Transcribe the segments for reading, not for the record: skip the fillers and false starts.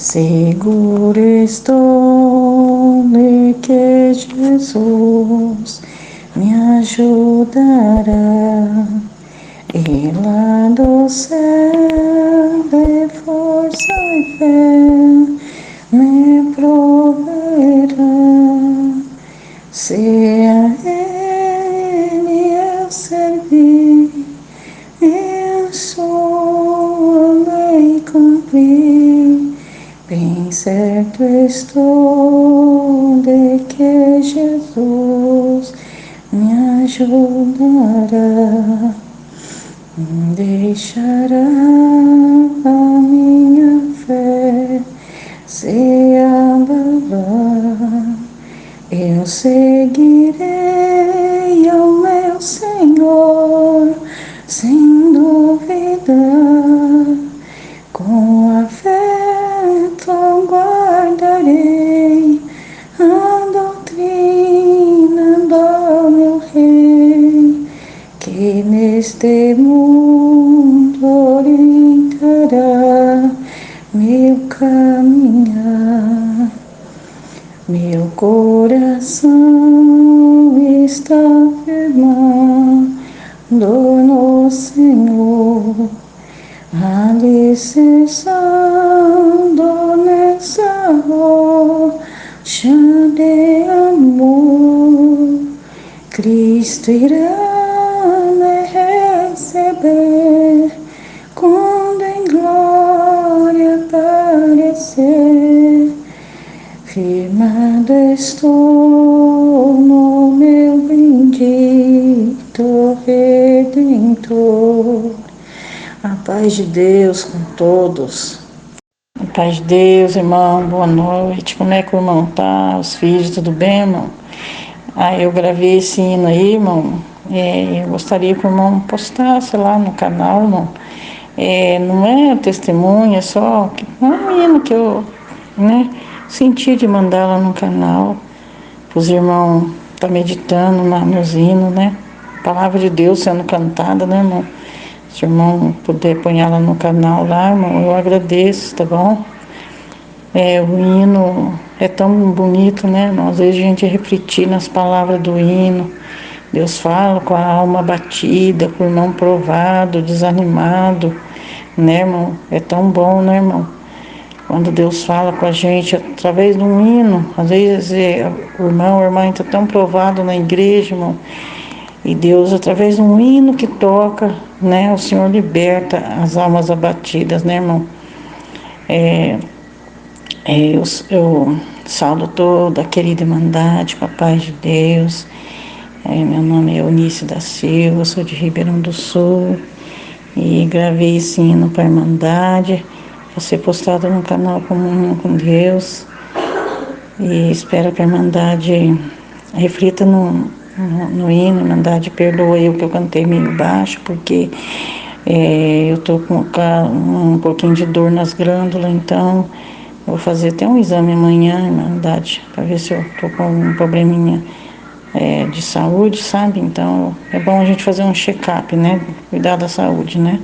Seguro estou de que Jesus me ajudará. E lá do céu de força e fé me proverá. Se a Ele eu servir, eu sua lei cumprir. Bem certo estou de que Jesus me ajudará. Não deixará a minha fé se abalar. Eu seguirei ao meu Senhor sem duvidar. Com afeto guardarei a doutrina do meu Rei, que neste mundo orientará meu caminhar. Meu coração está firmado no Senhor, alicerçado nessa rocha de amor. Cristo irá me receber quando em glória aparecer. Firmado estou no meu bendito Redentor. A paz de Deus com todos. A paz de Deus, irmão, boa noite. Como é que o irmão tá? Os filhos, tudo bem, irmão? Eu gravei esse hino aí, irmão. Eu gostaria que o irmão postasse lá no canal, irmão. Não é testemunho, é só um hino que eu, senti de mandar lá no canal. Os irmãos tá meditando nos hinos, né? Palavra de Deus sendo cantada, né, irmão? Se o irmão puder pôr ela no canal lá, irmão, eu agradeço, tá bom? O hino é tão bonito, né, irmão? Às vezes a gente refletir nas palavras do hino. Deus fala com a alma abatida, com o irmão provado, desanimado, né, irmão? É tão bom, né, irmão? Quando Deus fala com a gente através de um hino, às vezes o irmão ou a irmã está tão provado na igreja, irmão, e Deus, através de um hino que toca, né, o Senhor liberta as almas abatidas, né, irmão? Eu saúdo toda a querida Irmandade, com a paz de Deus. Meu nome é Eunice da Silva, sou de Ribeirão do Sul e gravei esse hino para a Irmandade. Vai ser postado no canal Comunhão com Deus e espero que a Irmandade reflita no hino. A Irmandade perdoa eu que eu cantei meio baixo, porque eu tô com um pouquinho de dor nas glândulas, então eu vou fazer até um exame amanhã, Irmandade, para ver se eu tô com um probleminha de saúde, sabe? Então é bom a gente fazer um check-up, né? Cuidar da saúde, né?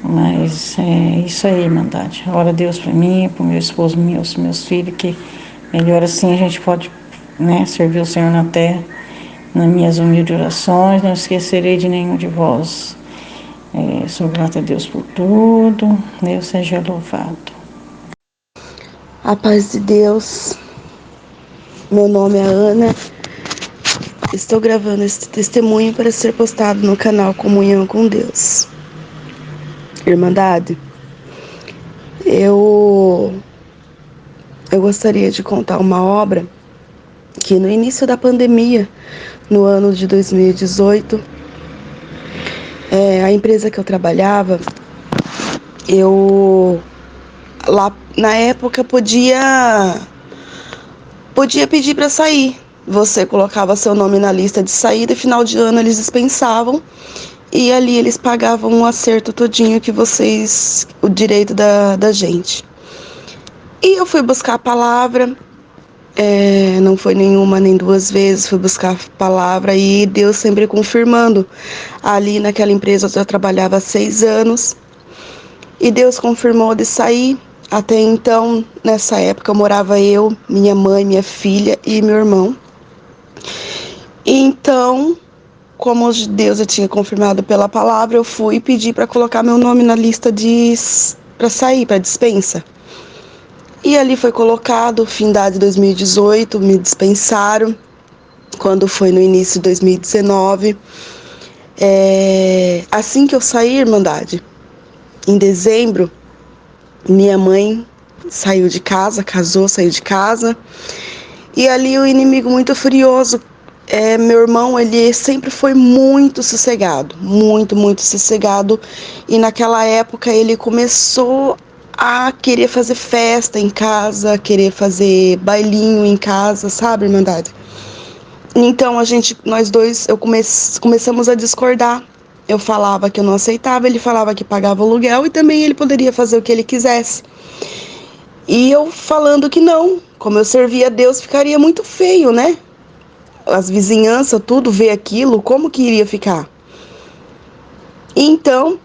Mas é isso aí, Irmandade. Ora a Deus para mim, para o meu esposo, meus filhos, que melhor assim a gente pode, né, servir o Senhor na terra. Nas minhas humildes orações, não esquecerei de nenhum de vós. Sou grata a Deus por tudo, Deus seja louvado. A paz de Deus. Meu nome é Ana. Estou gravando este testemunho para ser postado no canal Comunhão com Deus. Irmandade, eu gostaria de contar uma obra que no início da pandemia, no ano de 2018, a empresa que eu trabalhava, lá na época podia pedir para sair. Você colocava seu nome na lista de saída e final de ano eles dispensavam e ali eles pagavam um acerto todinho que o direito da gente. E eu fui buscar a palavra, não foi nenhuma nem duas vezes, fui buscar a palavra e Deus sempre confirmando. Ali naquela empresa eu já trabalhava há 6 anos e Deus confirmou de sair. Até então, nessa época, morava eu, minha mãe, minha filha e meu irmão. Então, como Deus já tinha confirmado pela palavra, eu fui pedir para colocar meu nome na lista para sair, para dispensa. E ali foi colocado, findade de 2018, me dispensaram. Quando foi no início de 2019, assim que eu saí, Irmandade, em dezembro, minha mãe saiu de casa, casou, saiu de casa. E ali o inimigo muito furioso, meu irmão, ele sempre foi muito sossegado, muito sossegado. E naquela época ele começou a querer fazer festa em casa, querer fazer bailinho em casa, sabe, Irmandade? Então nós dois, começamos a discordar. Eu falava que eu não aceitava, ele falava que pagava o aluguel e também ele poderia fazer o que ele quisesse. E eu falando que não, como eu servia a Deus, ficaria muito feio, né? As vizinhanças, tudo ver aquilo, como que iria ficar? Então,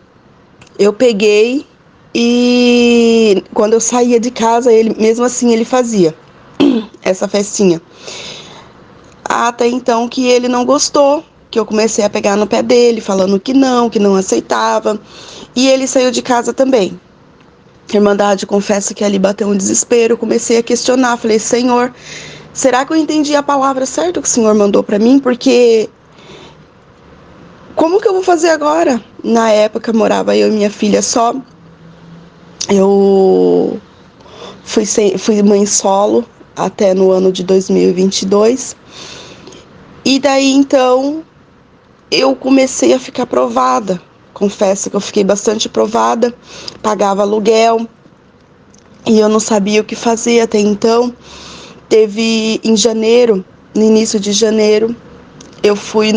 eu peguei e quando eu saía de casa, ele mesmo assim ele fazia essa festinha. Até então que ele não gostou, que eu comecei a pegar no pé dele, falando que não aceitava. E ele saiu de casa também. Irmandade, confesso que ali bateu um desespero, comecei a questionar, falei, Senhor, será que eu entendi a palavra certa que o Senhor mandou para mim? Porque como que eu vou fazer agora? Na época morava eu e minha filha só, eu fui mãe solo até no ano de 2022, e daí então eu comecei a ficar provada. Confesso que eu fiquei bastante provada, pagava aluguel e eu não sabia o que fazer até então. Teve em janeiro, no início de janeiro, eu fui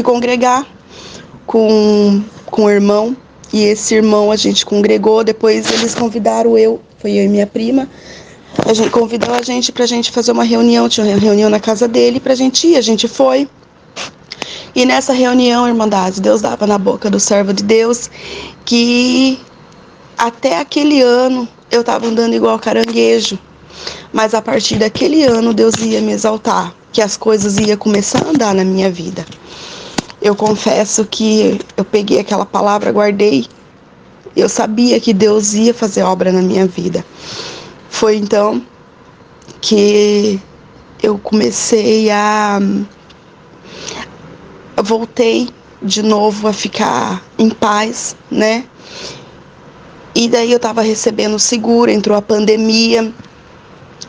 congregar com um irmão, e esse irmão a gente congregou, depois eles convidaram foi eu e minha prima, a gente convidou a gente pra gente fazer uma reunião, tinha uma reunião na casa dele pra gente ir, a gente foi. E nessa reunião, Irmandade, Deus dava na boca do servo de Deus que até aquele ano eu estava andando igual caranguejo, mas a partir daquele ano Deus ia me exaltar, que as coisas iam começar a andar na minha vida. Eu confesso que eu peguei aquela palavra, guardei, eu sabia que Deus ia fazer obra na minha vida. Foi então que eu comecei voltei de novo a ficar em paz, né? E daí eu estava recebendo seguro, entrou a pandemia.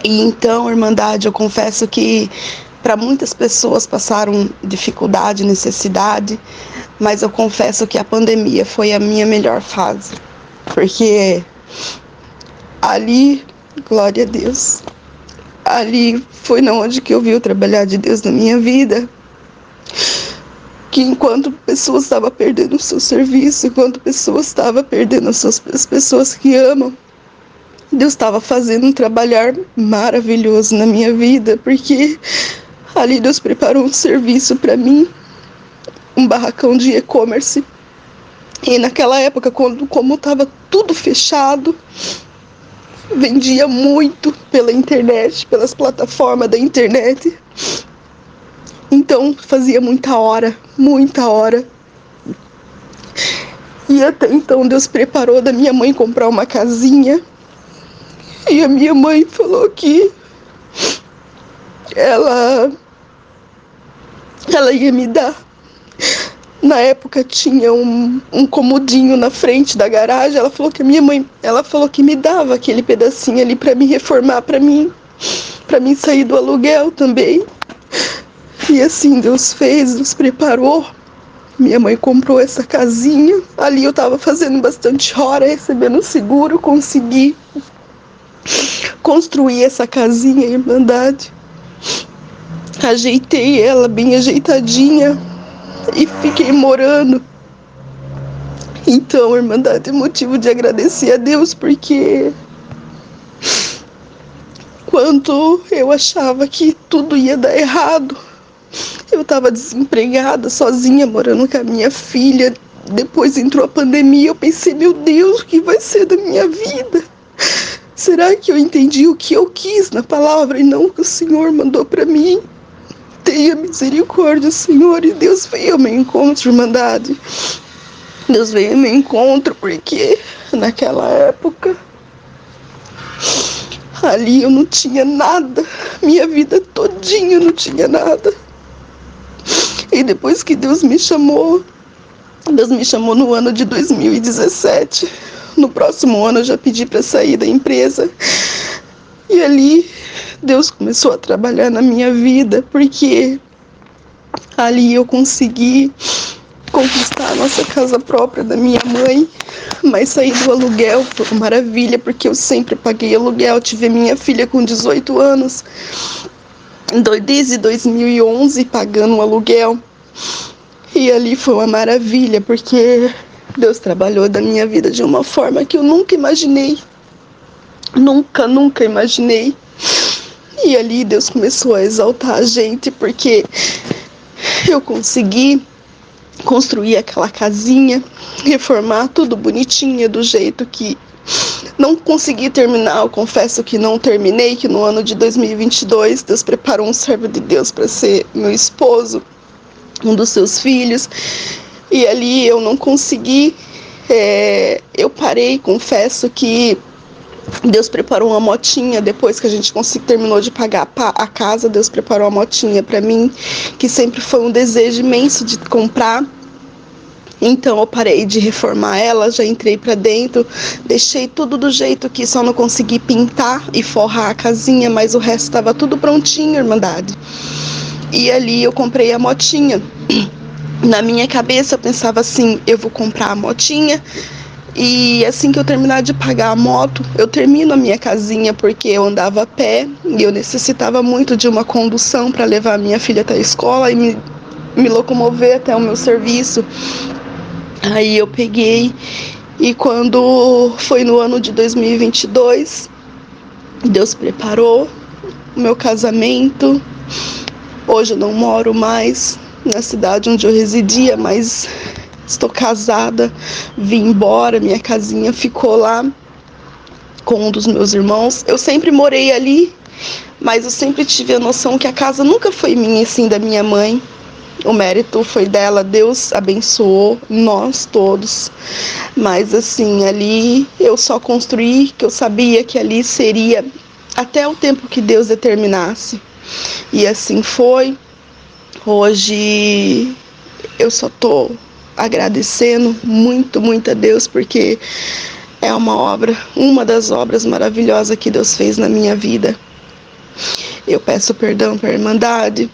E então, Irmandade, eu confesso que para muitas pessoas passaram dificuldade, necessidade, mas eu confesso que a pandemia foi a minha melhor fase. Porque ali, glória a Deus, ali foi onde que eu vi o trabalhar de Deus na minha vida. Que enquanto pessoas estavam perdendo o seu serviço, enquanto pessoas estavam perdendo as pessoas que amam, Deus estava fazendo um trabalhar maravilhoso na minha vida, porque ali Deus preparou um serviço para mim, um barracão de e-commerce. E naquela época, como estava tudo fechado, vendia muito pela internet, pelas plataformas da internet. Então fazia muita hora. E até então Deus preparou da minha mãe comprar uma casinha. E a minha mãe falou que ela ia me dar. Na época tinha um comodinho na frente da garagem. Ela falou que me dava aquele pedacinho ali para me reformar, para mim sair do aluguel também. E assim Deus fez, nos preparou. Minha mãe comprou essa casinha. Ali eu tava fazendo bastante hora, recebendo seguro, consegui construir essa casinha, Irmandade. Ajeitei ela bem ajeitadinha e fiquei morando. Então, Irmandade, é motivo de agradecer a Deus, porque quando eu achava que tudo ia dar errado, eu estava desempregada, sozinha, morando com a minha filha, depois entrou a pandemia, eu pensei, meu Deus, o que vai ser da minha vida? Será que eu entendi o que eu quis na palavra e não o que o Senhor mandou para mim? Tenha misericórdia, Senhor, e Deus veio ao meu encontro, Irmandade. Deus veio ao meu encontro, porque naquela época, ali eu não tinha nada, minha vida todinha eu não tinha nada. E depois que Deus me chamou no ano de 2017. No próximo ano eu já pedi para sair da empresa. E ali Deus começou a trabalhar na minha vida, porque ali eu consegui conquistar a nossa casa própria da minha mãe, mas sair do aluguel foi uma maravilha, porque eu sempre paguei aluguel. Tive minha filha com 18 anos, desde 2011 pagando o aluguel. E ali foi uma maravilha, porque Deus trabalhou da minha vida de uma forma que eu nunca imaginei. Nunca imaginei. E ali Deus começou a exaltar a gente, porque eu consegui construir aquela casinha, reformar tudo bonitinha, do jeito que não consegui terminar. Eu confesso que não terminei, que no ano de 2022 Deus preparou um servo de Deus para ser meu esposo, um dos seus filhos, e ali eu não consegui, eu parei. Confesso que Deus preparou uma motinha, depois que a gente terminou de pagar a casa, Deus preparou uma motinha para mim, que sempre foi um desejo imenso de comprar. Então eu parei de reformar ela, já entrei para dentro, deixei tudo do jeito que só não consegui pintar e forrar a casinha, mas o resto estava tudo prontinho, Irmandade. E ali eu comprei a motinha. Na minha cabeça eu pensava assim, eu vou comprar a motinha e assim que eu terminar de pagar a moto, eu termino a minha casinha, porque eu andava a pé e eu necessitava muito de uma condução para levar a minha filha até a escola e me locomover até o meu serviço. Aí eu peguei, e quando foi no ano de 2022, Deus preparou o meu casamento. Hoje eu não moro mais na cidade onde eu residia, mas estou casada, vim embora, minha casinha ficou lá com um dos meus irmãos. Eu sempre morei ali, mas eu sempre tive a noção que a casa nunca foi minha, assim, da minha mãe. O mérito foi dela, Deus abençoou nós todos. Mas assim, ali eu só construí, que eu sabia que ali seria até o tempo que Deus determinasse. E assim foi. Hoje eu só tô agradecendo muito a Deus, porque é uma das obras maravilhosas que Deus fez na minha vida. Eu peço perdão para a Irmandade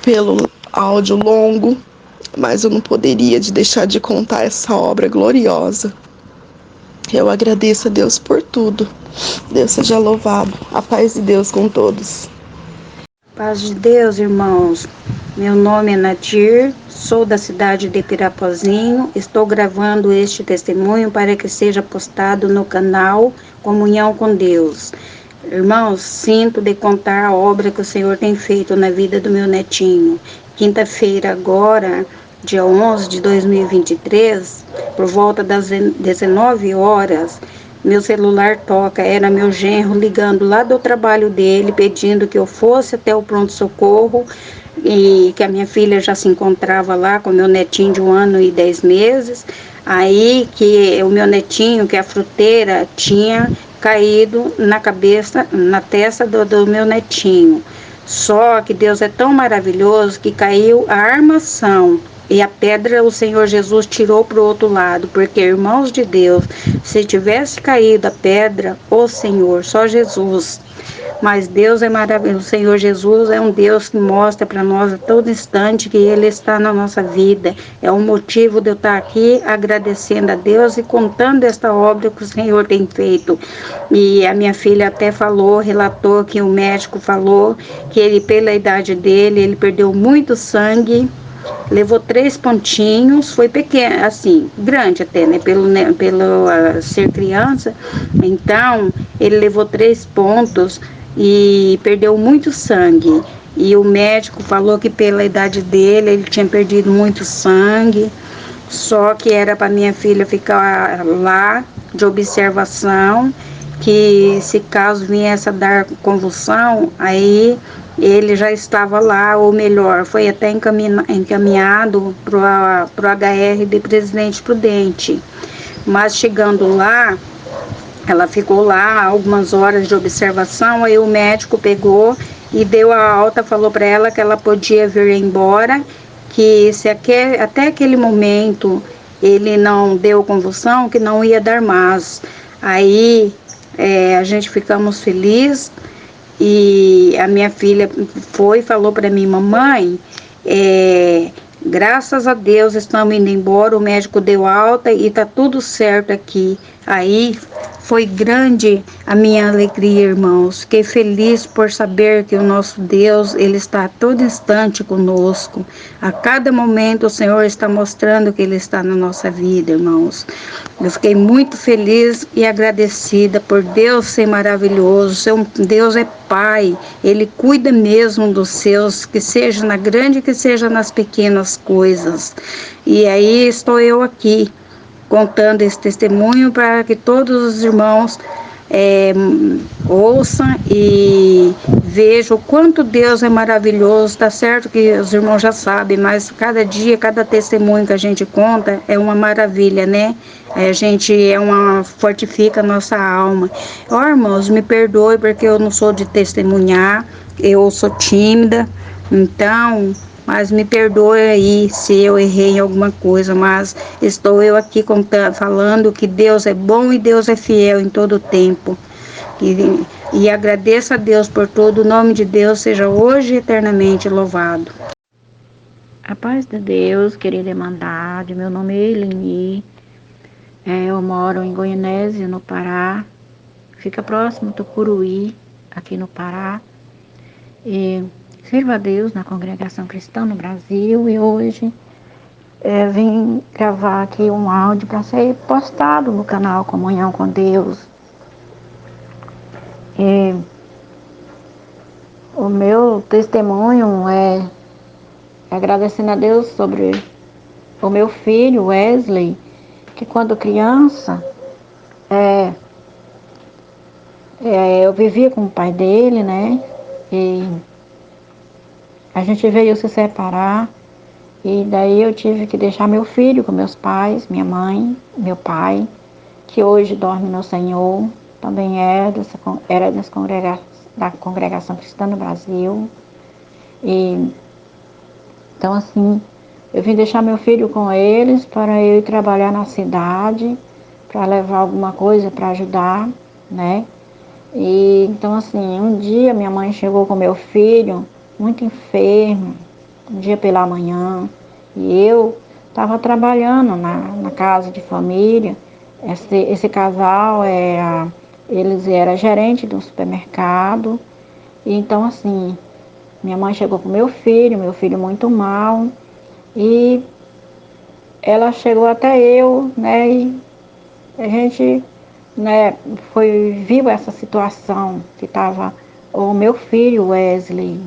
pelo áudio longo, mas eu não poderia deixar de contar essa obra gloriosa. Eu agradeço a Deus por tudo. Deus seja louvado. A paz de Deus com todos. Paz de Deus, irmãos. Meu nome é Nadir, sou da cidade de Pirapozinho. Estou gravando este testemunho para que seja postado no canal Comunhão com Deus. Irmãos, sinto de contar a obra que o Senhor tem feito na vida do meu netinho. Quinta-feira agora, dia 11 de 2023, por volta das 19 horas, meu celular toca, era meu genro ligando lá do trabalho dele, pedindo que eu fosse até o pronto-socorro, e que a minha filha já se encontrava lá com meu netinho de 1 ano e 10 meses, aí que o meu netinho, que é a fruteira, tinha caído na cabeça, na testa do meu netinho. Só que Deus é tão maravilhoso que caiu a armação e a pedra o Senhor Jesus tirou para o outro lado, porque, irmãos de Deus, se tivesse caído a pedra, o Senhor, só Jesus. Mas Deus é maravilhoso, o Senhor Jesus é um Deus que mostra para nós a todo instante que Ele está na nossa vida. É o motivo de eu estar aqui agradecendo a Deus e contando esta obra que o Senhor tem feito. E a minha filha até relatou que o médico falou que ele, pela idade dele, ele perdeu muito sangue, levou 3 pontinhos, foi pequeno, assim, grande até, né, pelo ser criança. Então, ele levou 3 pontos e perdeu muito sangue. E o médico falou que pela idade dele, ele tinha perdido muito sangue. só que era para minha filha ficar lá de observação, que se caso viesse a dar convulsão, aí ele já estava lá, ou melhor, foi até encaminhado para o HR de Presidente Prudente. Mas chegando lá, ela ficou lá algumas horas de observação, aí o médico pegou e deu a alta, falou para ela que ela podia vir embora, que se até aquele momento ele não deu convulsão, que não ia dar mais. Aí a gente ficamos felizes e a minha filha falou para mim, mamãe, graças a Deus estamos indo embora, o médico deu alta e tá tudo certo aqui. Aí foi grande a minha alegria, irmãos. Fiquei feliz por saber que o nosso Deus, Ele está a todo instante conosco. A cada momento o Senhor está mostrando que Ele está na nossa vida, irmãos. Eu fiquei muito feliz e agradecida por Deus ser maravilhoso. Deus é Pai, Ele cuida mesmo dos seus, que seja na grande, que seja nas pequenas coisas. E aí estou eu aqui, contando esse testemunho para que todos os irmãos ouçam e vejam o quanto Deus é maravilhoso. Tá certo que os irmãos já sabem, mas cada dia, cada testemunho que a gente conta é uma maravilha, né? A gente fortifica a nossa alma. Ó, irmãos, me perdoe porque eu não sou de testemunhar, eu sou tímida, então, mas me perdoe aí se eu errei em alguma coisa, mas estou eu aqui falando que Deus é bom e Deus é fiel em todo o tempo. E agradeço a Deus por todo, o nome de Deus seja hoje e eternamente louvado. A paz de Deus, querida irmandade, meu nome é Eleni, eu moro em Goianésia, no Pará, fica próximo do Tucuruí, aqui no Pará, e sirvo a Deus na Congregação Cristã no Brasil, e hoje vim gravar aqui um áudio para ser postado no canal Comunhão com Deus. E o meu testemunho é agradecendo a Deus sobre o meu filho Wesley, que quando criança eu vivia com o pai dele, né? E a gente veio se separar. E daí eu tive que deixar meu filho com meus pais, minha mãe, meu pai, que hoje dorme no Senhor, também era da Congregação Cristã no Brasil. E então assim, eu vim deixar meu filho com eles para eu ir trabalhar na cidade, para levar alguma coisa para ajudar, né? E então assim, um dia minha mãe chegou com meu filho muito enfermo, um dia pela manhã, e eu estava trabalhando na casa de família. Esse casal eles eram gerente de um supermercado. E então assim, minha mãe chegou com meu filho muito mal, e ela chegou até eu, né? E a gente, né, viu essa situação que estava o meu filho Wesley,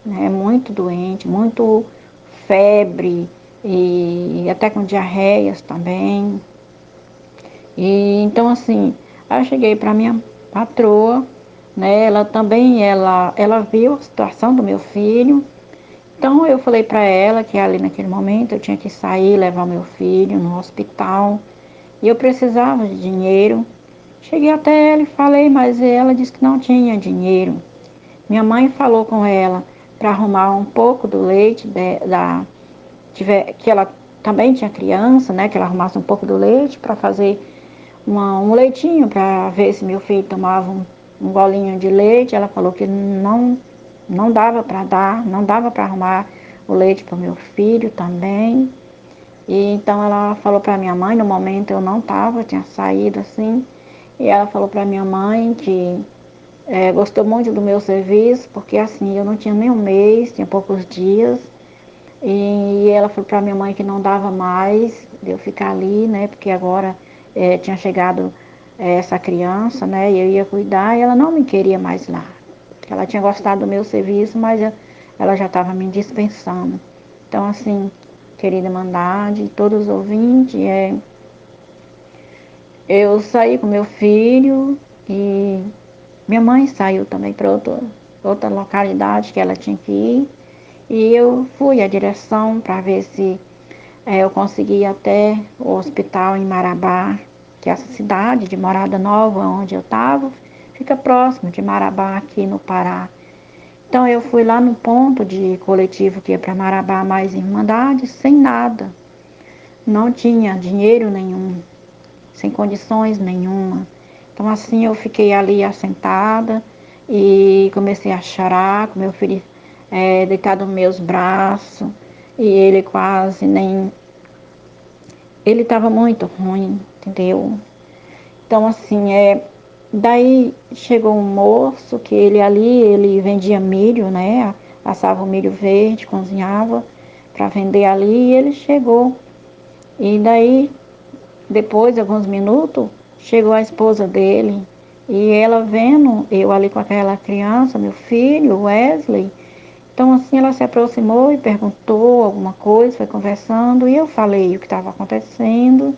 né, muito doente, muito febre e até com diarreias também. E então assim, eu cheguei para minha patroa, né, ela viu a situação do meu filho. Então eu falei para ela que ali naquele momento eu tinha que sair, levar meu filho no hospital, e eu precisava de dinheiro. Cheguei até ela e falei, mas ela disse que não tinha dinheiro. Minha mãe falou com ela para arrumar um pouco do leite que ela também tinha criança, né? Que ela arrumasse um pouco do leite para fazer um leitinho, para ver se meu filho tomava um golinho de leite. Ela falou que não dava para dar, não dava para arrumar o leite para o meu filho também. E então ela falou para minha mãe, no momento eu não estava, tinha saído assim, e ela falou para minha mãe que gostou muito do meu serviço, porque assim, eu não tinha nem um mês, tinha poucos dias, e ela falou para minha mãe que não dava mais de eu ficar ali, né, porque agora tinha chegado essa criança, né, e eu ia cuidar, e ela não me queria mais lá. Ela tinha gostado do meu serviço, mas ela já estava me dispensando. Então assim, querida Irmandade, todos os ouvintes. Eu saí com meu filho e minha mãe saiu também para outra localidade que ela tinha que ir. E eu fui à direção para ver se eu consegui ir até o hospital em Marabá, que é essa cidade de Morada Nova, onde eu estava, fica próximo de Marabá, aqui no Pará. Então eu fui lá no ponto de coletivo que ia para Marabá mais Irmandade, sem nada. Não tinha dinheiro nenhum, sem condições nenhuma. Então assim eu fiquei ali assentada e comecei a chorar com meu filho deitado nos meus braços e ele quase nem... Ele estava muito ruim, entendeu? Então assim, daí chegou um moço que ele vendia milho, né? Assava o milho verde, cozinhava para vender ali e ele chegou. E daí depois de alguns minutos, chegou a esposa dele e ela vendo eu ali com aquela criança, meu filho, Wesley. Então assim ela se aproximou e perguntou alguma coisa, foi conversando e eu falei o que estava acontecendo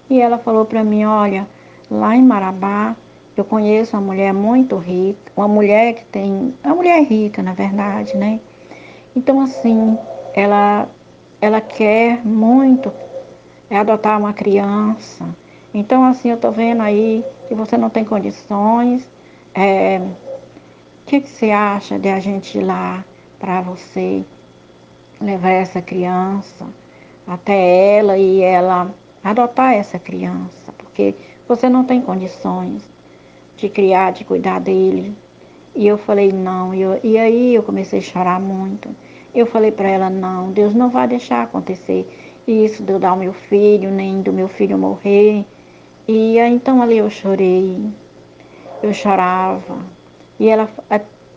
e ela falou para mim, olha, lá em Marabá eu conheço uma mulher muito rica, uma mulher que tem, uma mulher rica na verdade, né? Então assim, ela quer muito adotar uma criança. Então, assim, eu estou vendo aí que você não tem condições. O que você acha de a gente ir lá para você levar essa criança até ela e ela adotar essa criança? Porque você não tem condições de criar, de cuidar dele. E eu falei, não. E aí eu comecei a chorar muito. Eu falei para ela, não, Deus não vai deixar acontecer isso de eu dar o meu filho, nem do meu filho morrer. E aí, então ali eu chorei, eu chorava. E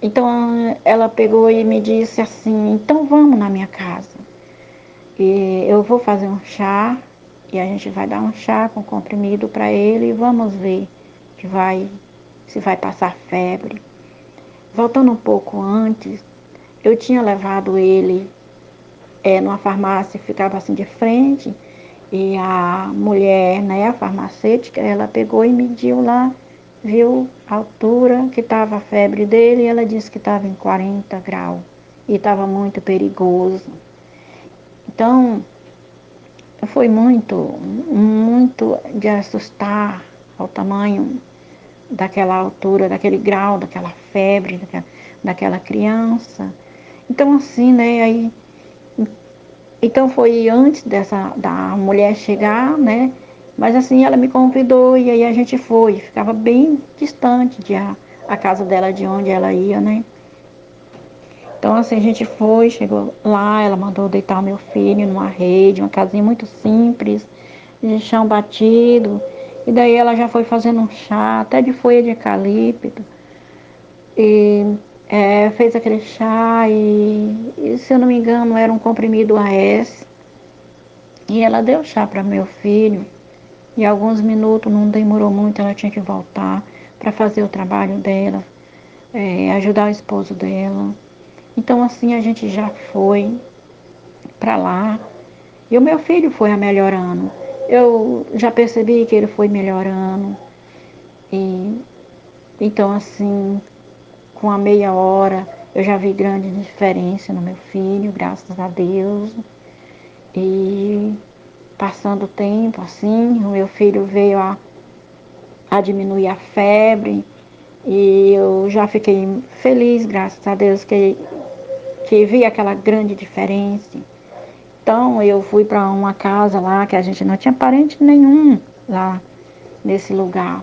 então ela pegou e me disse assim, então vamos na minha casa. E eu vou fazer um chá, e a gente vai dar um chá com comprimido para ele e vamos ver se vai passar febre. Voltando um pouco antes, eu tinha levado ele numa farmácia que ficava assim de frente, e a mulher, né, a farmacêutica, ela pegou e mediu lá, viu a altura que estava a febre dele, e ela disse que estava em 40 graus, e estava muito perigoso. Então, foi muito de assustar ao tamanho daquela altura, daquele grau, daquela febre, daquela criança. Então assim, né, então foi antes da mulher chegar, né, mas assim ela me convidou e aí a gente foi, ficava bem distante a casa dela de onde ela ia, né. Então assim a gente foi, chegou lá, ela mandou deitar o meu filho numa rede, uma casinha muito simples, de chão batido, e daí ela já foi fazendo um chá, até de folha de eucalipto, e fez aquele chá e, se eu não me engano, era um comprimido AS. E ela deu chá para meu filho. E alguns minutos, não demorou muito, ela tinha que voltar para fazer o trabalho dela, ajudar o esposo dela. Então assim a gente já foi para lá. E o meu filho foi melhorando. Eu já percebi que ele foi melhorando. E então assim, com a meia hora, eu já vi grande diferença no meu filho, graças a Deus. E passando o tempo, assim, o meu filho veio a diminuir a febre. E eu já fiquei feliz, graças a Deus, que vi aquela grande diferença. Então eu fui para uma casa lá que a gente não tinha parente nenhum lá nesse lugar.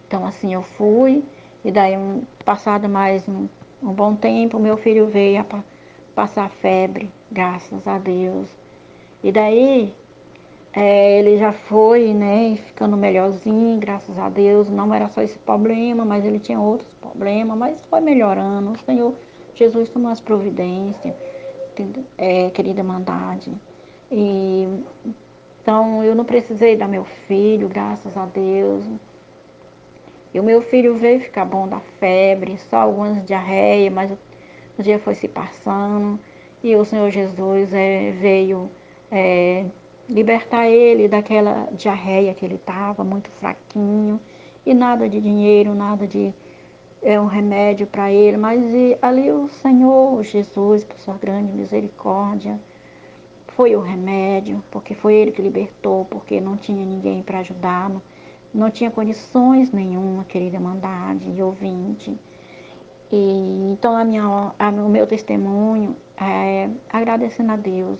Então assim eu fui e daí passado mais um bom tempo, meu filho veio a passar febre, graças a Deus. E daí ele já foi, né, ficando melhorzinho, graças a Deus. Não era só esse problema, mas ele tinha outros problemas, mas foi melhorando. O Senhor Jesus tomou as providências, querida Irmandade. E então eu não precisei dar meu filho, graças a Deus. E o meu filho veio ficar bom da febre, só algumas diarreias, mas o dia foi se passando. e o Senhor Jesus veio libertar ele daquela diarreia que ele estava, muito fraquinho, e nada de dinheiro, nada de um remédio para ele, mas ali o Senhor Jesus, por sua grande misericórdia, foi o remédio, porque foi ele que libertou, porque não tinha ninguém para ajudar, não tinha condições nenhuma, querida irmandade e ouvinte. E então o meu testemunho é agradecendo a Deus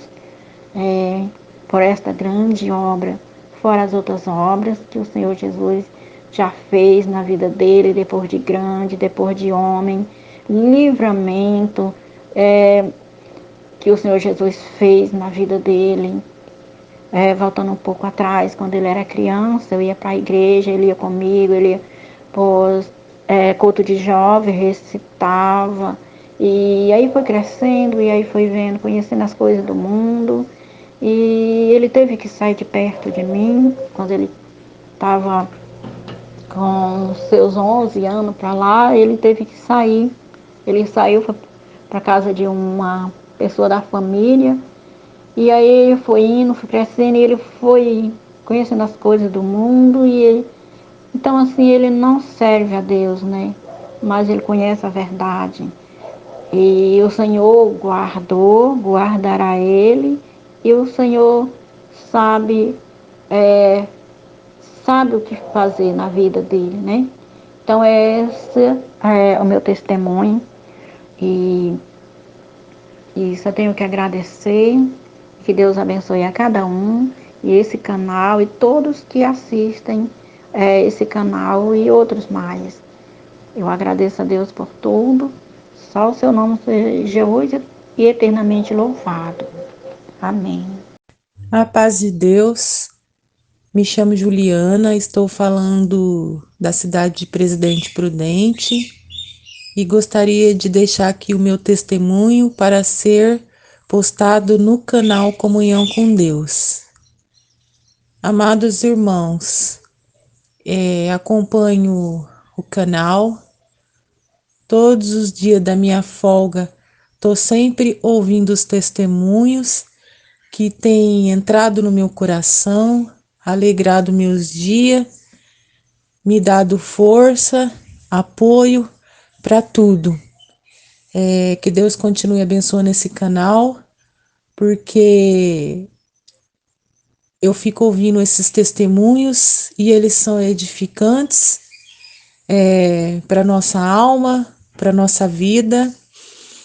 por esta grande obra, fora as outras obras que o Senhor Jesus já fez na vida dele, depois de grande, depois de homem, livramento que o Senhor Jesus fez na vida dele. Voltando um pouco atrás, quando ele era criança, eu ia para a igreja, ele ia comigo, ele ia para culto de jovem, recitava, e aí foi crescendo, e aí foi vendo, conhecendo as coisas do mundo, e ele teve que sair de perto de mim, quando ele estava com seus 11 anos para lá, ele teve que sair, ele saiu para casa de uma pessoa da família, e aí ele foi indo, foi crescendo, e ele foi conhecendo as coisas do mundo, então assim, ele não serve a Deus, né? Mas ele conhece a verdade. E o Senhor guardará ele, e o Senhor sabe, sabe o que fazer na vida dele, né? Então esse é o meu testemunho, e isso eu tenho que agradecer, que Deus abençoe a cada um, e esse canal, e todos que assistem esse canal e outros mais. Eu agradeço a Deus por tudo, só o seu nome seja hoje e eternamente louvado. Amém. A paz de Deus, me chamo Juliana, estou falando da cidade de Presidente Prudente e gostaria de deixar aqui o meu testemunho para ser postado no canal Comunhão com Deus. Amados irmãos, acompanho o canal, todos os dias da minha folga, estou sempre ouvindo os testemunhos que têm entrado no meu coração, alegrado meus dias, me dado força, apoio para tudo. Que Deus continue abençoando esse canal, porque eu fico ouvindo esses testemunhos e eles são edificantes para nossa alma, para nossa vida.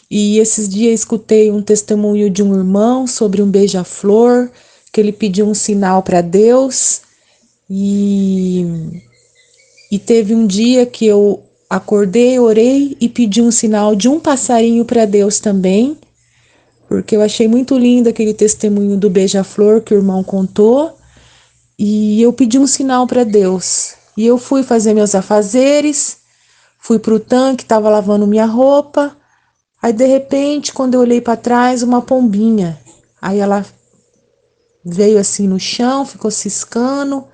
E esses dias escutei um testemunho de um irmão sobre um beija-flor, que ele pediu um sinal para Deus, e teve um dia que eu acordei, orei e pedi um sinal de um passarinho para Deus também, porque eu achei muito lindo aquele testemunho do beija-flor que o irmão contou, e eu pedi um sinal para Deus. E eu fui fazer meus afazeres, fui para o tanque, estava lavando minha roupa, aí de repente, quando eu olhei para trás, uma pombinha, aí ela veio assim no chão, ficou ciscando,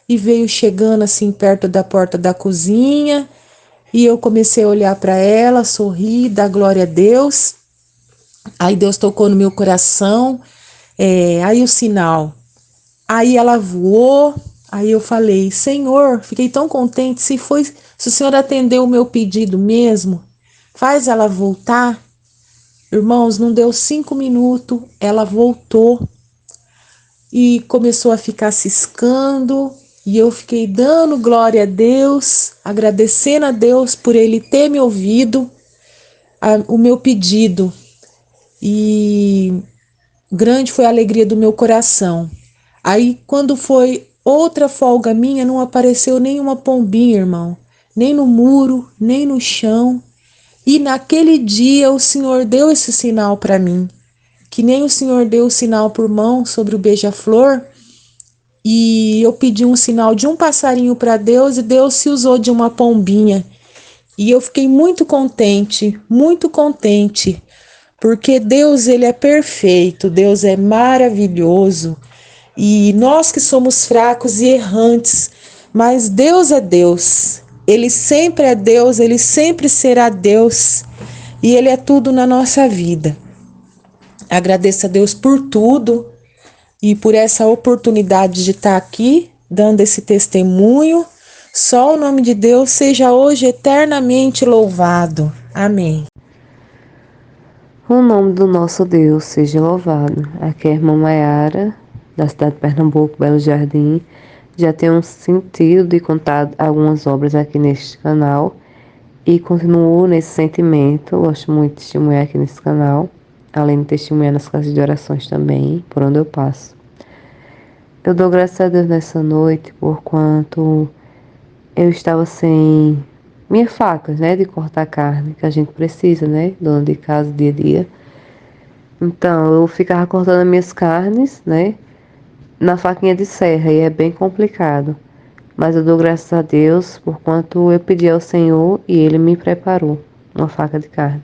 e veio chegando assim perto da porta da cozinha, e eu comecei a olhar para ela, sorri, dar glória a Deus. Aí Deus tocou no meu coração, aí o sinal. Aí ela voou, aí eu falei, Senhor, fiquei tão contente, se o Senhor atendeu o meu pedido mesmo, faz ela voltar. Irmãos, não deu 5 minutos, ela voltou e começou a ficar ciscando, e eu fiquei dando glória a Deus, agradecendo a Deus por Ele ter me ouvido o meu pedido, e grande foi a alegria do meu coração. Aí quando foi outra folga minha, não apareceu nenhuma pombinha, irmão, nem no muro, nem no chão, e naquele dia o Senhor deu esse sinal para mim, que nem o Senhor deu o sinal por mão sobre o beija-flor, e eu pedi um sinal de um passarinho para Deus, e Deus se usou de uma pombinha. E eu fiquei muito contente, porque Deus, Ele é perfeito, Deus é maravilhoso, e nós que somos fracos e errantes, mas Deus é Deus, Ele sempre é Deus, Ele sempre será Deus, e Ele é tudo na nossa vida. Agradeço a Deus por tudo e por essa oportunidade de estar aqui dando esse testemunho. Só o nome de Deus seja hoje eternamente louvado. Amém. O nome do nosso Deus seja louvado. Aqui é a irmã Maiara, da cidade de Pernambuco, Belo Jardim. Já tenho sentido de contar algumas obras aqui neste canal e continuo nesse sentimento. Gosto muito de testemunhar aqui nesse canal, além de testemunhar nas casas de orações também, por onde eu passo. Eu dou graças a Deus nessa noite por quanto eu estava sem minhas facas, né, de cortar carne, que a gente precisa, né, dona de casa, dia a dia. Então, eu ficava cortando as minhas carnes, né, na faquinha de serra, e é bem complicado. Mas eu dou graças a Deus por quanto eu pedi ao Senhor e Ele me preparou uma faca de carne.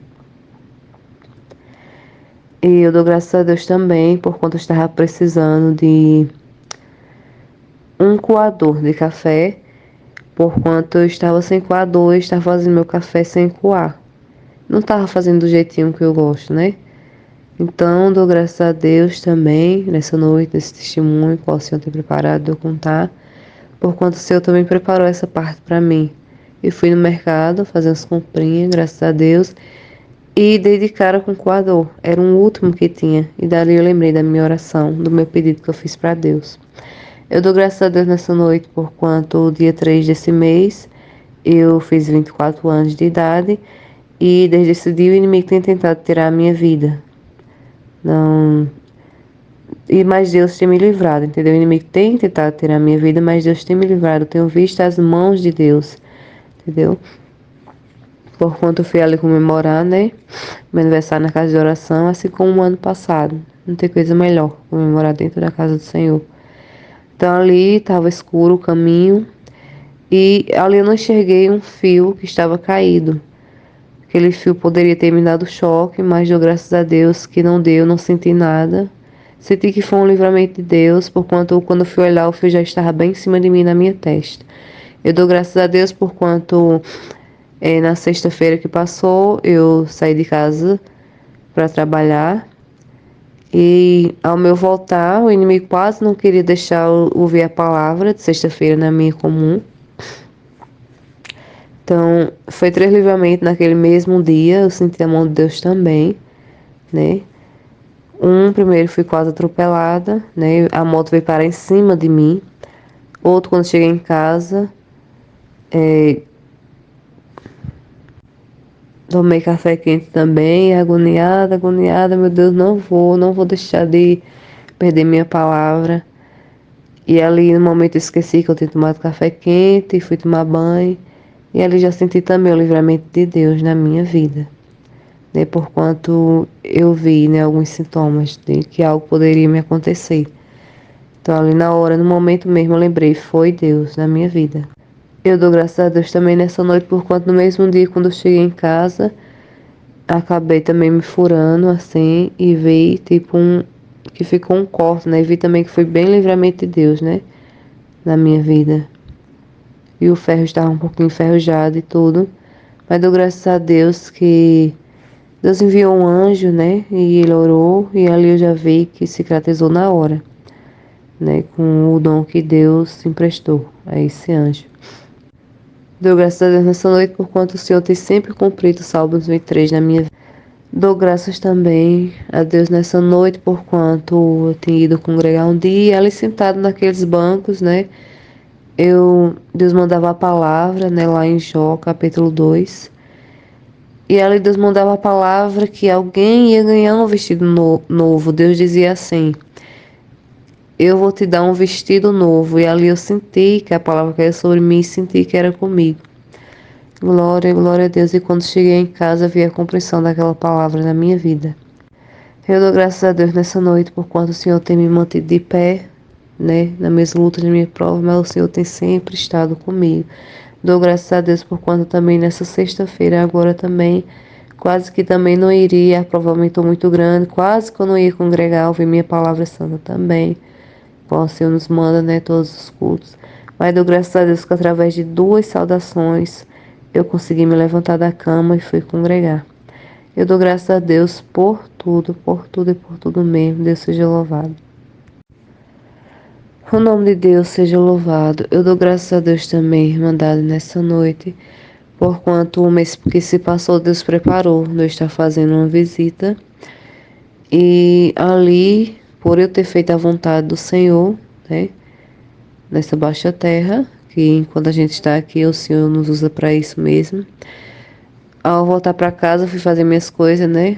E eu dou graças a Deus também por quanto eu estava precisando de um coador de café, por quanto eu estava sem coador e estava fazendo meu café sem coar. Não estava fazendo do jeitinho que eu gosto, né? Então, dou graças a Deus também, nessa noite, nesse testemunho, qual o Senhor tem preparado de eu contar, por quanto o Senhor também preparou essa parte para mim. Eu fui no mercado fazer umas comprinhas, graças a Deus, e dei de cara com o coador. Era um último que tinha, e dali eu lembrei da minha oração, do meu pedido que eu fiz para Deus. Eu dou graças a Deus nessa noite, por quanto o dia 3 desse mês, eu fiz 24 anos de idade, e desde esse dia o inimigo tem tentado tirar a minha vida. Não. Mas Deus tem me livrado, entendeu? O inimigo tem tentado tirar a minha vida, mas Deus tem me livrado. Eu tenho visto as mãos de Deus, entendeu? Porquanto eu fui ali comemorar, né? Meu aniversário na casa de oração, assim como o ano passado. Não tem coisa melhor comemorar dentro da casa do Senhor. Então ali estava escuro o caminho e ali eu não enxerguei um fio que estava caído. Aquele fio poderia ter me dado choque, mas deu graças a Deus que não deu, não senti nada. Senti que foi um livramento de Deus, porquanto quando eu fui olhar o fio já estava bem em cima de mim, na minha testa. Eu dou graças a Deus porquanto na sexta-feira que passou eu saí de casa para trabalhar e ao meu voltar o inimigo quase não queria deixar eu ouvir a palavra de sexta-feira na minha comum. Então, foi 3 livramentos naquele mesmo dia, eu senti a mão de Deus também, né? Primeiro fui quase atropelada, né? A moto veio parar em cima de mim. Outro, quando cheguei em casa, tomei café quente também, agoniada, meu Deus, não vou deixar de perder minha palavra. E ali, no momento, eu esqueci que eu tinha tomado café quente, fui tomar banho. E ali já senti também o livramento de Deus na minha vida, né? Porquanto eu vi, né, alguns sintomas de que algo poderia me acontecer. Então, ali na hora, no momento mesmo, eu lembrei, foi Deus na minha vida. Eu dou graças a Deus também nessa noite, porquanto no mesmo dia, quando eu cheguei em casa, acabei também me furando, assim, e vi, tipo, que ficou um corte, né? E vi também que foi bem livramento de Deus, né? Na minha vida. E o ferro estava um pouquinho enferrujado e tudo. Mas dou graças a Deus que Deus enviou um anjo, né? E ele orou, e ali eu já vi que cicatrizou na hora, né? Com o dom que Deus emprestou a esse anjo. Dou graças a Deus nessa noite por quanto o Senhor tem sempre cumprido o Salmos 23 na minha vida. Dou graças também a Deus nessa noite por quanto eu tinha ido congregar um dia e ali sentado naqueles bancos, né? Deus mandava a palavra, né? Lá em Jó, capítulo 2. E ali Deus mandava a palavra que alguém ia ganhar um vestido novo. Deus dizia assim: eu vou te dar um vestido novo. E ali eu senti que a palavra caiu sobre mim e senti que era comigo. Glória, glória a Deus. E quando cheguei em casa, vi a compreensão daquela palavra na minha vida. Eu dou graças a Deus nessa noite por quanto o Senhor tem me mantido de pé, né? Nas minhas lutas, nas minhas provas, mas o Senhor tem sempre estado comigo. Dou graças a Deus por quanto também nessa sexta-feira, agora também, quase que também não iria, a prova aumentou muito grande, quase que eu não ia congregar, ouvir minha palavra santa também. Bom, o Senhor nos manda, né, todos os cultos. Mas dou graças a Deus que através de 2 saudações eu consegui me levantar da cama e fui congregar. Eu dou graças a Deus por tudo e por tudo mesmo. Deus seja louvado. O nome de Deus seja louvado. Eu dou graças a Deus também, Irmandade, nessa noite, por quanto o mês que se passou, Deus preparou. Deus está fazendo uma visita. E ali, por eu ter feito a vontade do Senhor, né, nessa baixa terra, que enquanto a gente está aqui, o Senhor nos usa para isso mesmo. Ao voltar para casa, fui fazer minhas coisas, né?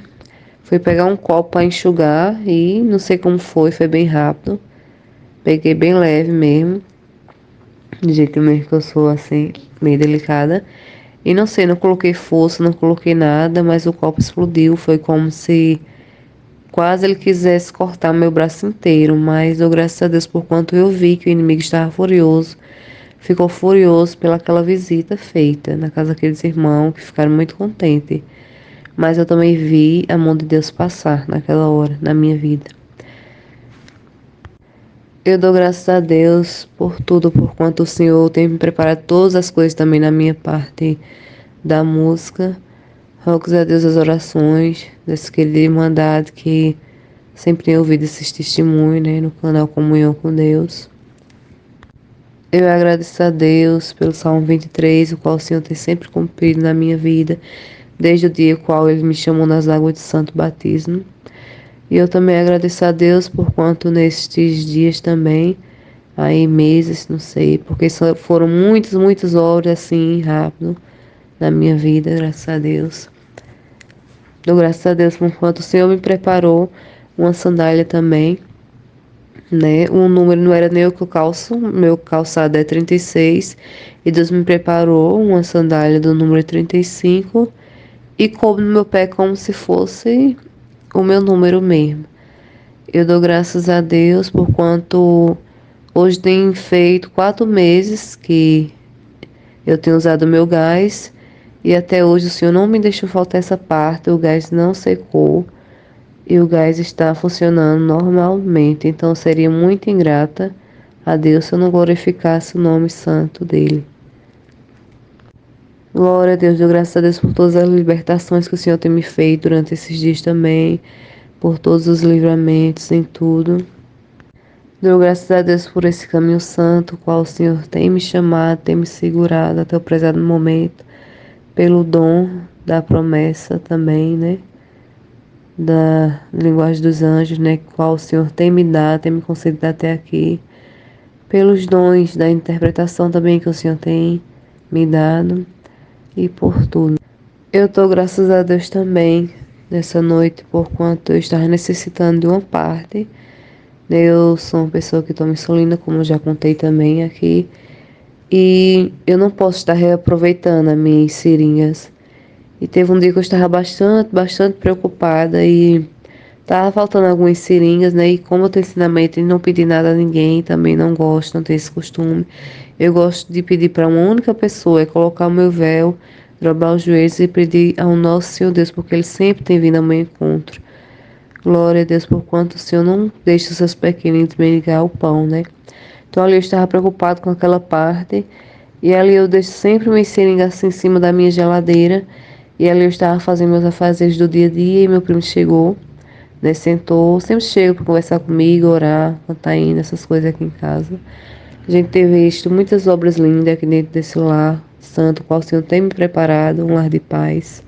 Fui pegar um copo para enxugar e não sei como foi bem rápido. Peguei bem leve mesmo, de jeito mesmo que eu sou assim, meio delicada. E não sei, não coloquei força, não coloquei nada, mas o copo explodiu. Foi como se quase ele quisesse cortar meu braço inteiro, mas dou graças a Deus por quanto eu vi que o inimigo estava furioso. Ficou furioso pelaquela visita feita na casa daqueles irmãos que ficaram muito contentes. Mas eu também vi a mão de Deus passar naquela hora, na minha vida. Eu dou graças a Deus por tudo, por quanto o Senhor tem me preparado todas as coisas também na minha parte da música. Rogo a Deus as orações dessa querida irmandade que sempre tem ouvido esses testemunhos, né, no canal Comunhão com Deus. Eu agradeço a Deus pelo Salmo 23, o qual o Senhor tem sempre cumprido na minha vida, desde o dia em qual Ele me chamou nas águas de santo batismo. E eu também agradeço a Deus por quanto nestes dias também, aí meses, não sei, porque foram muitas horas assim, rápido, na minha vida, graças a Deus. Dou graças a Deus por quanto o Senhor me preparou uma sandália também, né? O número não era nem o que eu calço, meu calçado é 36, e Deus me preparou uma sandália do número 35 e coube no meu pé como se fosse o meu número mesmo. Eu dou graças a Deus por quanto hoje tem feito 4 meses que eu tenho usado o meu gás e até hoje o Senhor não me deixou faltar essa parte, o gás não secou e o gás está funcionando normalmente. Então seria muito ingrata a Deus se eu não glorificasse o nome santo dele. Glória a Deus, dou graças a Deus por todas as libertações que o Senhor tem me feito durante esses dias também, por todos os livramentos em tudo. Dou graças a Deus por esse caminho santo, qual o Senhor tem me chamado, tem me segurado até o presente momento, pelo dom da promessa também, né? Da linguagem dos anjos, né? Qual o Senhor tem me dado, tem me concedido até aqui. Pelos dons da interpretação também que o Senhor tem me dado e por tudo. Eu dou graças a Deus também nessa noite, por quanto eu estava necessitando de uma parte. Eu sou uma pessoa que toma insulina, como eu já contei também aqui, e eu não posso estar reaproveitando as minhas seringas. E teve um dia que eu estava bastante preocupada e estava faltando algumas seringas, né? E como eu tenho ensinamento de não pedir nada a ninguém, também não gosto, não tenho esse costume. Eu gosto de pedir para uma única pessoa, é colocar o meu véu, dobrar os joelhos e pedir ao nosso Senhor Deus, porque Ele sempre tem vindo ao meu encontro. Glória a Deus por quanto o Senhor não deixa os seus pequeninos mendigar o pão, né? Então ali eu estava preocupado com aquela parte. E ali eu deixo sempre minhas seringas assim em cima da minha geladeira. E ali eu estava fazendo meus afazeres do dia a dia e meu primo chegou, né? Sentou, sempre chega para conversar comigo, orar, cantar ainda, essas coisas aqui em casa. A gente tem visto muitas obras lindas aqui dentro desse lar santo, qual o Senhor tem me preparado, um lar de paz.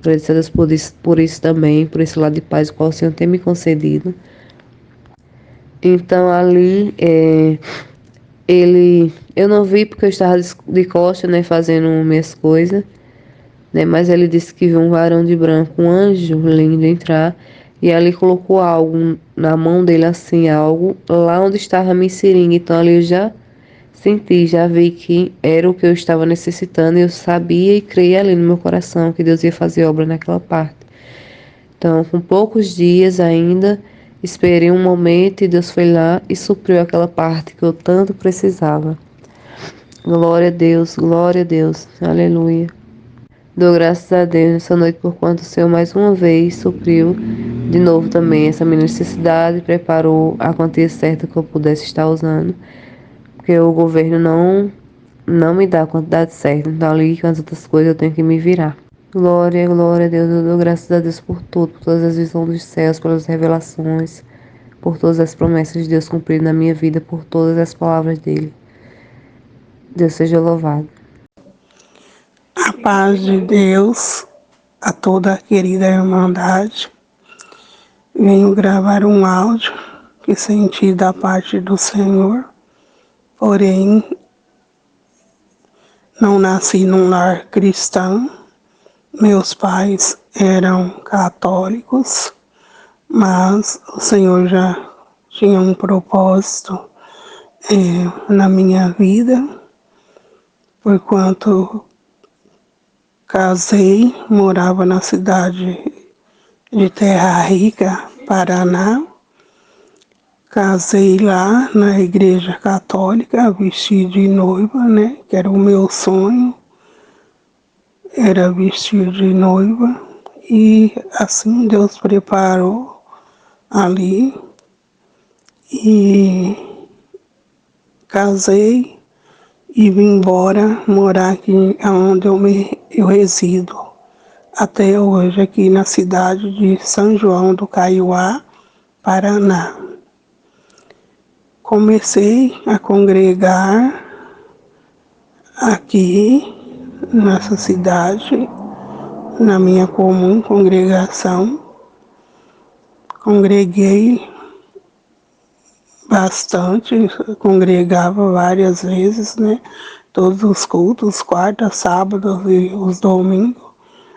Agradecer a Deus por isso também, por esse lado de paz, o qual o Senhor tem me concedido. Então ali, eu não vi porque eu estava de costas, né, fazendo minhas coisas, né, mas ele disse que viu um varão de branco, um anjo lindo entrar, e ali colocou algo na mão dele, assim, algo lá onde estava a minha seringa. Então ali eu já senti, já vi que era o que eu estava necessitando, e eu sabia e creia ali no meu coração que Deus ia fazer obra naquela parte. Então, com poucos dias ainda, esperei um momento e Deus foi lá e supriu aquela parte que eu tanto precisava. Glória a Deus, aleluia. Dou graças a Deus nessa noite por quanto o Senhor mais uma vez supriu de novo também essa minha necessidade, preparou a quantia certa que eu pudesse estar usando, porque o governo não me dá a quantidade certa, então ali com as outras coisas eu tenho que me virar. Glória, glória a Deus. Eu dou graças a Deus por tudo, por todas as visões dos céus, pelas revelações, por todas as promessas de Deus cumpridas na minha vida, por todas as palavras dele. Deus seja louvado. A paz de Deus a toda a querida Irmandade. Venho gravar um áudio que senti da parte do Senhor, porém não nasci num lar cristão. Meus pais eram católicos, mas o Senhor já tinha um propósito na minha vida, porquanto casei, morava na cidade de Terra Rica, Paraná. Casei lá na igreja católica, vesti de noiva, né? Que era o meu sonho, era vestir de noiva. E assim Deus preparou ali e casei e vim embora morar aqui onde eu resido até hoje, aqui na cidade de São João do Caiuá, Paraná. Comecei a congregar aqui nessa cidade, na minha comum congregação. Congreguei bastante, congregava várias vezes, né? Todos os cultos, quarta, sábado e os domingos,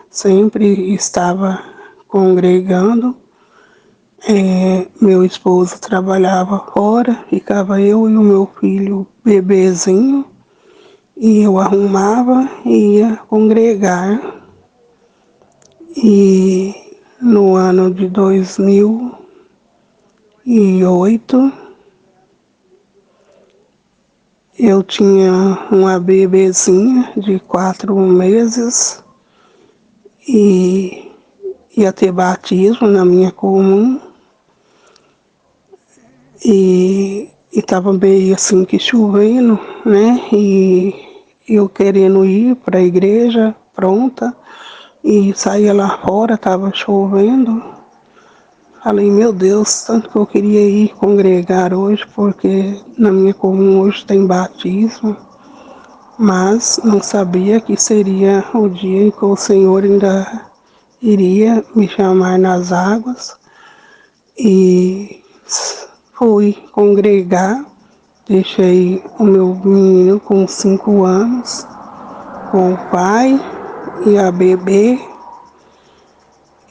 sempre estava congregando. Meu esposo trabalhava fora, ficava eu e o meu filho bebezinho, e eu arrumava e ia congregar. E no ano de 2008, eu tinha uma bebezinha de 4 meses e ia ter batismo na minha comum. E estava meio assim que chovendo, né? E eu querendo ir para a igreja, pronta, e saía lá fora, estava chovendo. Falei, meu Deus, tanto que eu queria ir congregar hoje, porque na minha comum hoje tem batismo, mas não sabia que seria o dia em que o Senhor ainda iria me chamar nas águas. E fui congregar, deixei o meu menino com 5 anos, com o pai e a bebê,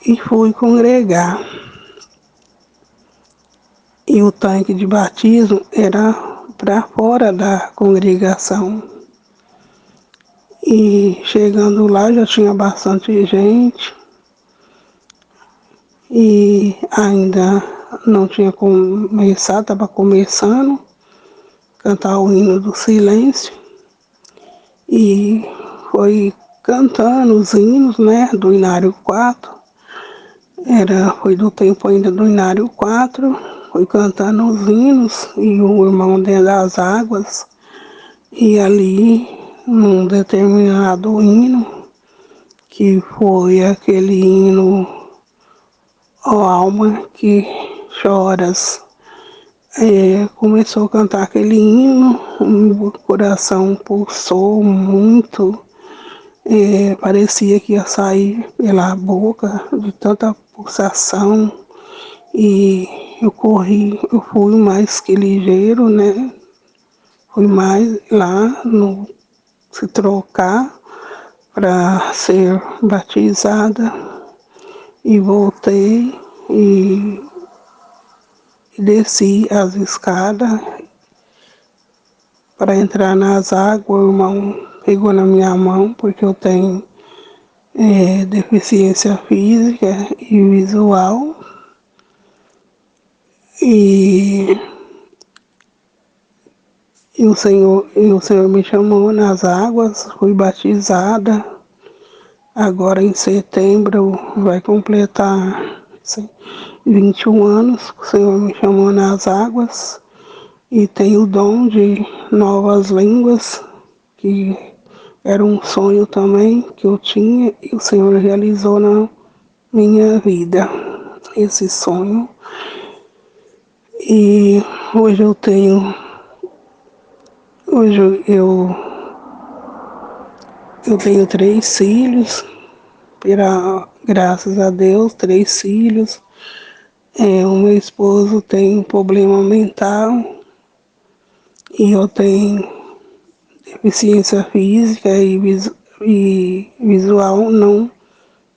e fui congregar. E o tanque de batismo era para fora da congregação. E chegando lá já tinha bastante gente, e ainda não tinha começado, estava começando a cantar o hino do silêncio, e foi cantando os hinos, né, do Inário 4, foi do tempo ainda do Inário 4, foi cantando os hinos, e o irmão dentro das águas, e ali, num determinado hino, que foi aquele hino, ó alma que choras, começou a cantar aquele hino, o coração pulsou muito, parecia que ia sair pela boca de tanta pulsação, e eu fui mais que ligeiro, né? Fui mais lá se trocar para ser batizada, e voltei e desci as escadas para entrar nas águas. O irmão pegou na minha mão, porque eu tenho deficiência física e visual. E o Senhor me chamou nas águas, fui batizada. Agora em setembro vai completar 21 anos que o Senhor me chamou nas águas, e tenho o dom de novas línguas, que Era um sonho também que eu tinha e o Senhor realizou na minha vida esse sonho. E hoje eu tenho, hoje eu tenho 3 filhos, graças a Deus, 3 filhos. O meu esposo tem um problema mental e eu tenho deficiência física e visual, não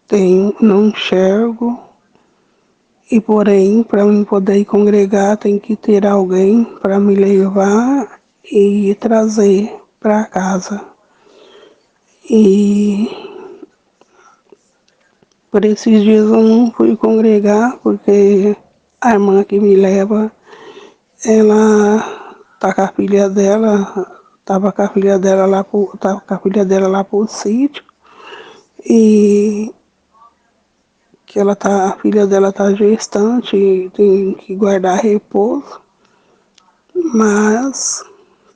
tenho, não enxergo. E porém, para eu poder congregar, tem que ter alguém para me levar e trazer para casa. E por esses dias eu não fui congregar, porque a irmã que me leva, ela tá com a filha dela, tava com a filha dela lá tava com a filha dela lá pro sítio, e que a filha dela tá gestante e tem que guardar repouso, mas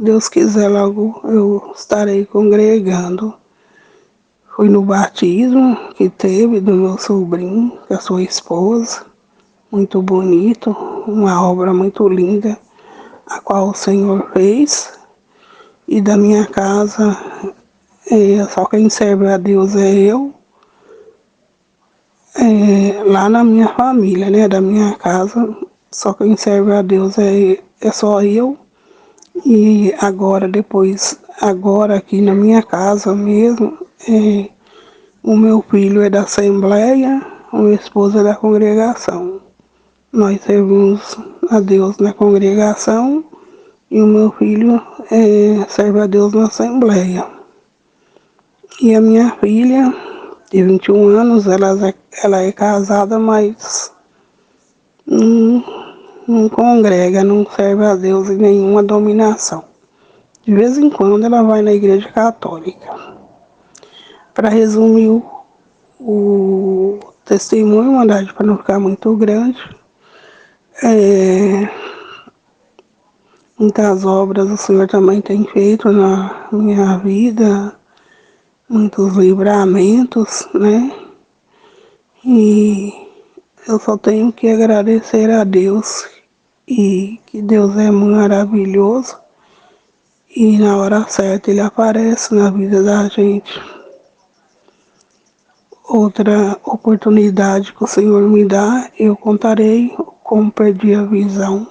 Deus quiser logo eu estarei congregando. Fui no batismo que teve do meu sobrinho, com a sua esposa, muito bonito, uma obra muito linda, a qual o Senhor fez. E da minha casa, só quem serve a Deus é eu. Lá na minha família, né, da minha casa, só quem serve a Deus é só eu. E agora aqui na minha casa mesmo, o meu filho é da Assembleia, o meu esposo é da congregação. Nós servimos a Deus na congregação e o meu filho serve a Deus na Assembleia. E a minha filha, de 21 anos, ela é casada, mas não, não congrega, não serve a Deus em nenhuma dominação. De vez em quando ela vai na igreja católica. Para resumir o testemunho, mandade para não ficar muito grande, muitas obras o Senhor também tem feito na minha vida, muitos livramentos, né? E eu só tenho que agradecer a Deus e que Deus é maravilhoso e na hora certa Ele aparece na vida da gente. Outra oportunidade que o Senhor me dá, eu contarei como perdi a visão.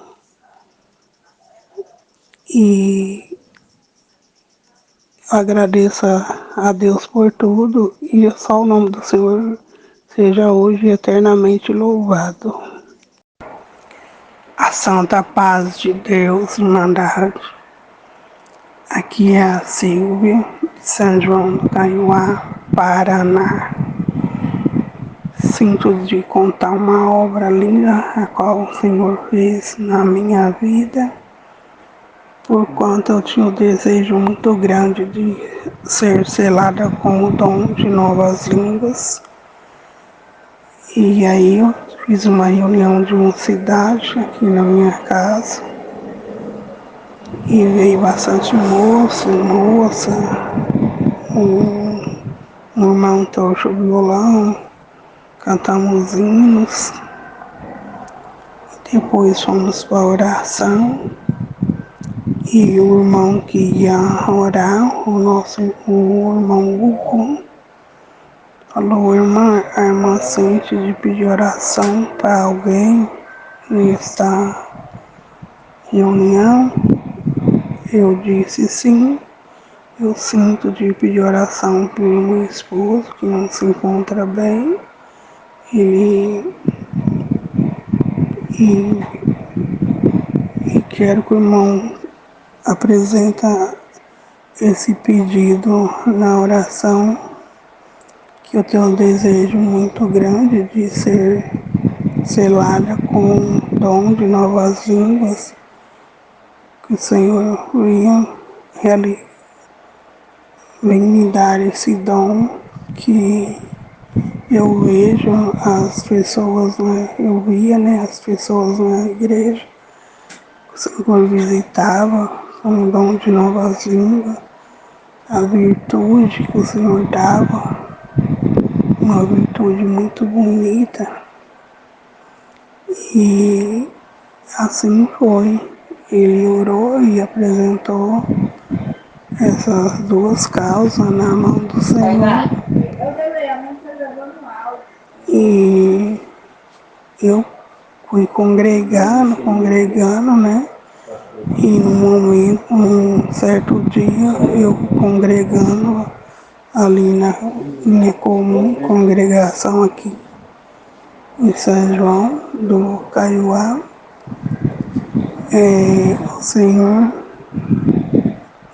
E agradeço a Deus por tudo e só o nome do Senhor seja hoje eternamente louvado. A santa paz de Deus, irmandade. Aqui é a Silvia, de São João do Caiuá, Paraná. Sinto de contar uma obra linda a qual o Senhor fez na minha vida, porquanto eu tinha um desejo muito grande de ser selada com o dom de novas línguas. E aí eu fiz uma reunião de mocidade aqui na minha casa e veio bastante moço, moça, um irmão trouxe o violão, cantamos hinos, depois fomos para a oração e o irmão que ia orar, o irmão Hugo, falou, irmã, a irmã sente de pedir oração para alguém nesta reunião. Eu disse sim, eu sinto de pedir oração pelo meu esposo que não se encontra bem. E quero que o irmão apresente esse pedido na oração, que eu tenho um desejo muito grande de ser selada com o dom de novas línguas, que o Senhor vem me dar esse dom, que eu vejo as pessoas, eu via, as pessoas na igreja, o Senhor visitava com o dom de novas línguas, a virtude que o Senhor dava, uma virtude muito bonita. E assim foi. Ele orou e apresentou essas duas causas na mão do Senhor. E eu fui congregando, né? E no momento, um certo dia, eu congregando ali na minha comum congregação aqui em São João do Caiuá, o Senhor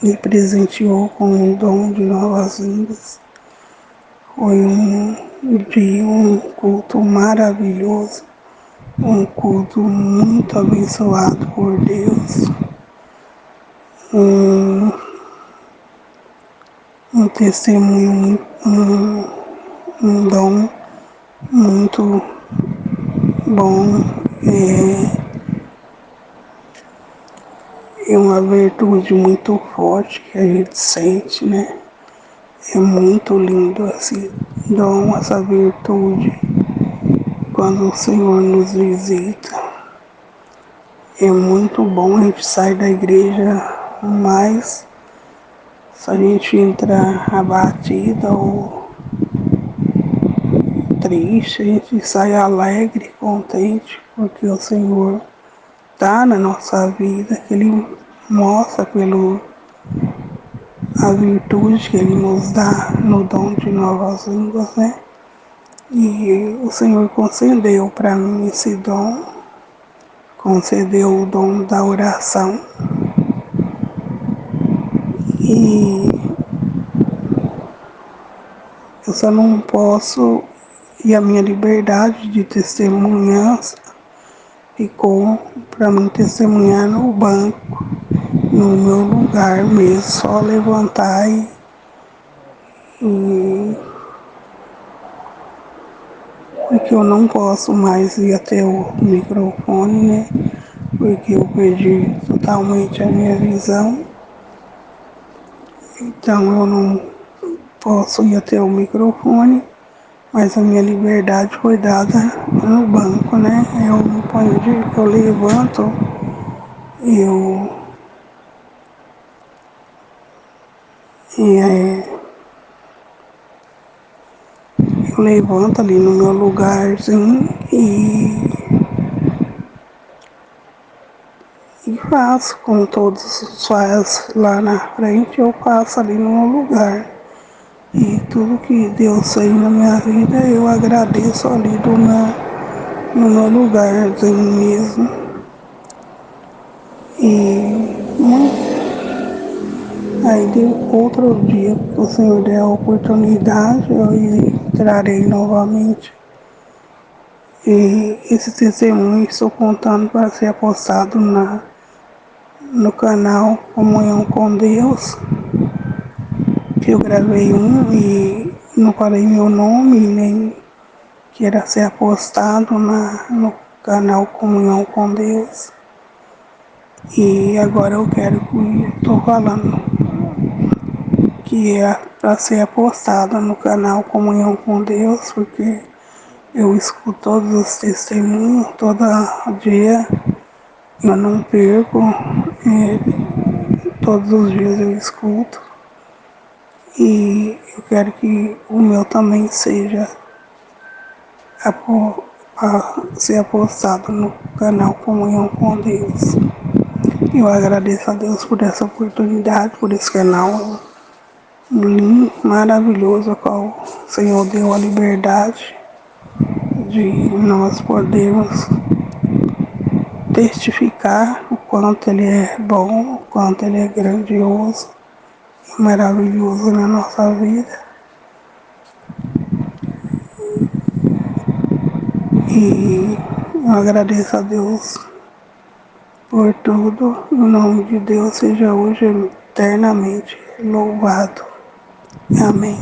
me presenteou com um dom de novas línguas. Foi um dia, um culto maravilhoso, um culto muito abençoado por Deus, um, um testemunho, um dom muito bom, é uma virtude muito forte que a gente sente, né? É muito lindo esse dom, essa virtude, quando o Senhor nos visita. É muito bom, a gente sai da igreja, mas se a gente entra abatida ou triste, a gente sai alegre, contente, porque o Senhor está na nossa vida, que Ele mostra pelo a virtude que Ele nos dá no dom de novas línguas, né? E o Senhor concedeu para mim esse dom, concedeu o dom da oração. E eu só não posso, e a minha liberdade de testemunhar ficou para mim testemunhar no banco, no meu lugar mesmo, só levantar e porque eu não posso mais ir até o microfone, né? Porque eu perdi totalmente a minha visão. Então eu não posso ir até o microfone, mas a minha liberdade foi dada no banco, né? Eu me ponho eu levanto, eu, e, eu levanto ali no meu lugarzinho e faço, como todos fazem lá na frente, eu faço ali no meu lugar. E tudo que Deus fez na minha vida, eu agradeço ali no meu lugarzinho mesmo. E aí deu outro dia, que o Senhor der a oportunidade, eu entrarei novamente. E esse testemunho estou contando para ser apostado no canal Comunhão com Deus, que eu gravei um e não falei meu nome, nem que era ser apostado no canal Comunhão com Deus. E agora eu quero que estou falando que é para ser apostado no canal Comunhão com Deus, porque eu escuto todos os testemunhos, todo dia, eu não perco, todos os dias eu escuto. E eu quero que o meu também seja a ser apostado no canal Comunhão com Deus. Eu agradeço a Deus por essa oportunidade, por esse canal lindo, maravilhoso, a qual o Senhor deu a liberdade de nós podermos testificar o quanto Ele é bom, o quanto Ele é grandioso e maravilhoso na nossa vida. E eu agradeço a Deus por tudo. O nome de Deus seja hoje eternamente louvado. Amém.